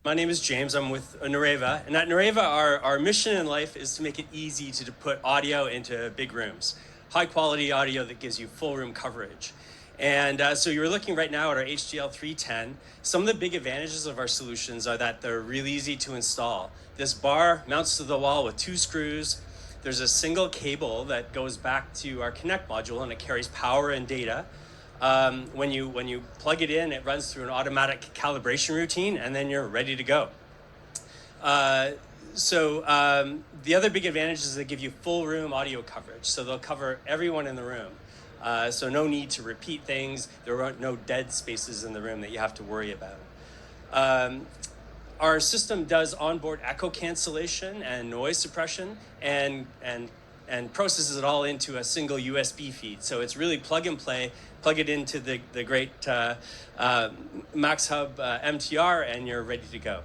My name is James. I'm with Nureva. And at Nureva, our mission in life is to make it easy to put audio into big rooms. High quality audio that gives you full room coverage. And so you're looking right now at our HDL 310. Some of the big advantages of our solutions are that they're really easy to install. This bar mounts to the wall with 2 screws. There's a single cable that goes back to our Connect module, and it carries power and data. When you plug it in, it runs through an automatic calibration routine, and then you're ready to go. The other big advantage is they give you full room audio coverage. So they'll cover everyone in the room. So no need to repeat things. There are no dead spaces in the room that you have to worry about. Our system does onboard echo cancellation and noise suppression and processes it all into a single USB feed. So it's really plug and play. Plug it into the great MAXHUB MTR, and you're ready to go.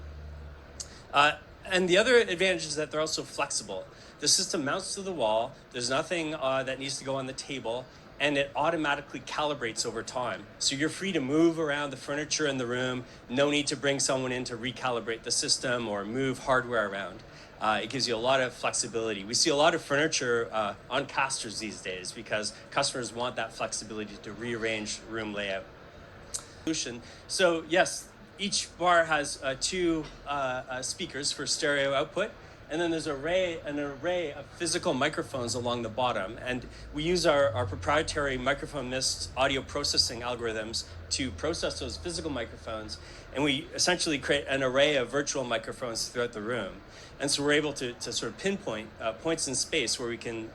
And the other advantage is that they're also flexible. The system mounts to the wall. There's nothing that needs to go on the table, and it automatically calibrates over time. So you're free to move around the furniture in the room. No need to bring someone in to recalibrate the system or move hardware around. It gives you a lot of flexibility. We see a lot of furniture on casters these days because customers want that flexibility to rearrange room layout. So yes, each bar has 2 speakers for stereo output, and then there's an array of physical microphones along the bottom. And we use our proprietary microphone mist audio processing algorithms to process those physical microphones, and we essentially create an array of virtual microphones throughout the room. And so we're able to sort of pinpoint points in space where we can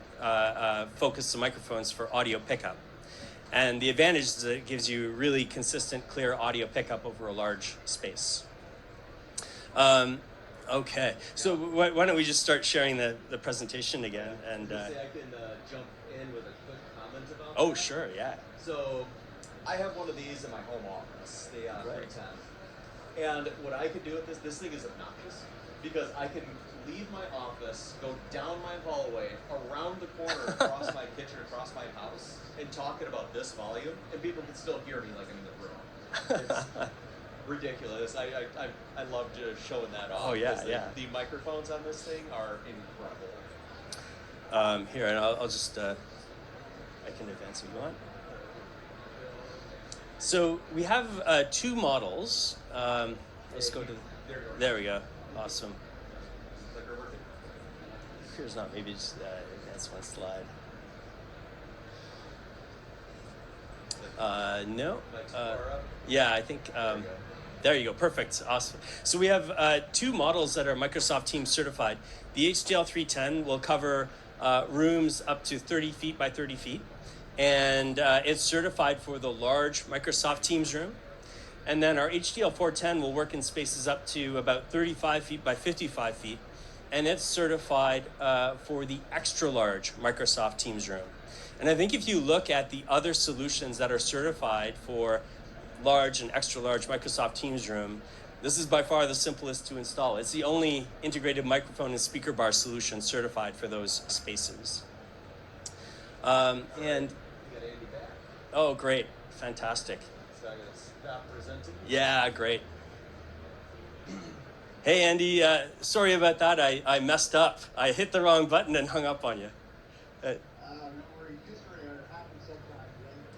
focus the microphones for audio pickup. And the advantage is that it gives you really consistent, clear audio pickup over a large space. Okay, so why don't we just start sharing the presentation again? And I can jump in with a quick comment about oh, that. sure, yeah. So I have one of these in my home office, the 310. And what I can do with this thing is obnoxious because I can leave my office, go down my hallway, around the corner, across my kitchen, across my house, and talking about this volume, and people can still hear me like I'm in the room. It's ridiculous. I love just showing that off. Oh, yeah, yeah. The microphones on this thing are incredible. Here, and I'll just, I can advance if you want. So we have 2 models. Let's go to, there we go. Awesome. Here's not, maybe just advance one slide. No. Yeah, I think, there you go. Perfect. Awesome. So we have 2 models that are Microsoft Teams certified. The HDL 310 will cover rooms up to 30 feet by 30 feet. And it's certified for the large Microsoft Teams room. And then our HDL 410 will work in spaces up to about 35 feet by 55 feet. And it's certified for the extra large Microsoft Teams room. And I think if you look at the other solutions that are certified for large and extra large Microsoft Teams room, this is by far the simplest to install. It's the only integrated microphone and speaker bar solution certified for those spaces. And oh, great, fantastic. So I'm going to stop presenting. Yeah, great. Hey, Andy, sorry about that. I messed up. I hit the wrong button and hung up on you. No worries. History happens sometimes,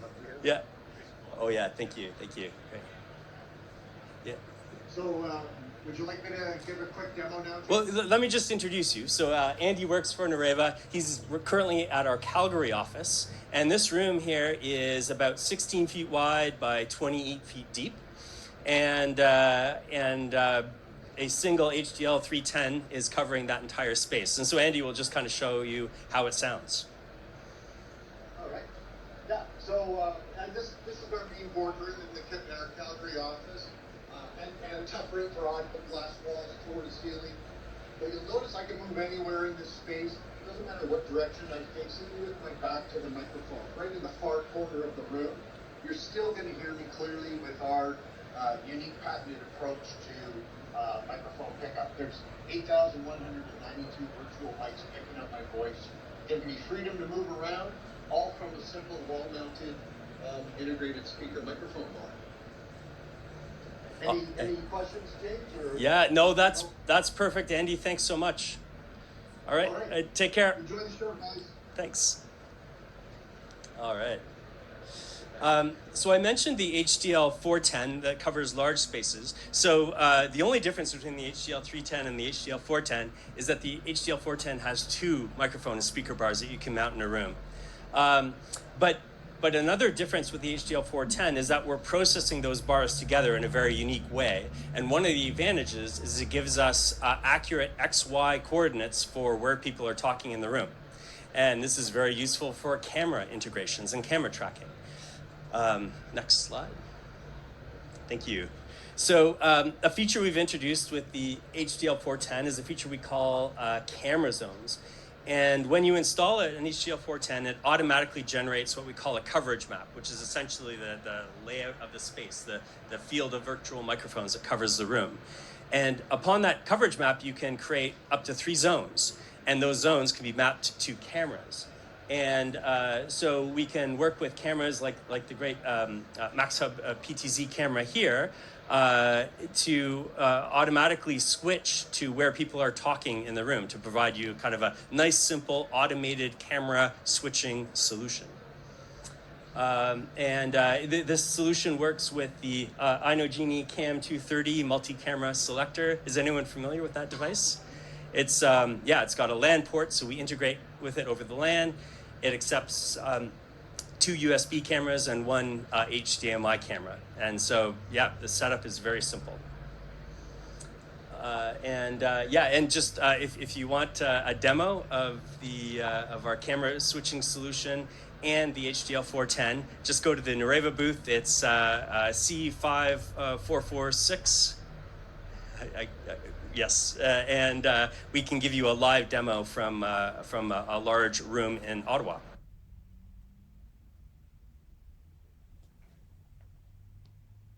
right? Yeah. Oh, yeah. Thank you. Great. Yeah. So, would you like me to give a quick demo now, James? Well, let me just introduce you. So Andy works for Nureva. We're currently at our Calgary office. And this room here is about 16 feet wide by 28 feet deep. And a single HDL 310 is covering that entire space. And so Andy will just kind of show you how it sounds. All right. Yeah, so and this is our main boardroom in our Calgary office. And a tough room for audio, glass walls, floor to ceiling. But you'll notice I can move anywhere in this space. It doesn't matter what direction I face it with my back to the microphone. Right in the far corner of the room, you're still going to hear me clearly with our unique patented approach to microphone pickup. There's 8,192 virtual mics picking up my voice, giving me freedom to move around, all from a simple wall-mounted integrated speaker microphone bar. Any questions, James? Or? Yeah, no, that's perfect, Andy. Thanks so much. All right, take care. Enjoy the show, guys. Thanks. All right. So I mentioned the HDL 410 that covers large spaces. So the only difference between the HDL 310 and the HDL 410 is that the HDL 410 has 2 microphone and speaker bars that you can mount in a room. But another difference with the HDL 410 is that we're processing those bars together in a very unique way. And one of the advantages is it gives us accurate XY coordinates for where people are talking in the room. And this is very useful for camera integrations and camera tracking. Next slide. Thank you. So a feature we've introduced with the HDL 410 is a feature we call camera zones. And when you install an HDL 410, it automatically generates what we call a coverage map, which is essentially the layout of the space, the field of virtual microphones that covers the room. And upon that coverage map, you can create up to 3 zones. And those zones can be mapped to cameras. And so we can work with cameras like the great MAXHUB PTZ camera here to automatically switch to where people are talking in the room to provide you kind of a nice, simple, automated camera switching solution. This solution works with the INOGenie CAM230 multi-camera selector. Is anyone familiar with that device? It's got a LAN port, so we integrate with it over the LAN. It accepts 2 USB cameras and 1 HDMI camera. And so, the setup is very simple. If you want a demo of of our camera switching solution and the HDL 410, just go to the Nureva booth. It's C5446. Yes, and we can give you a live demo from a large room in Ottawa.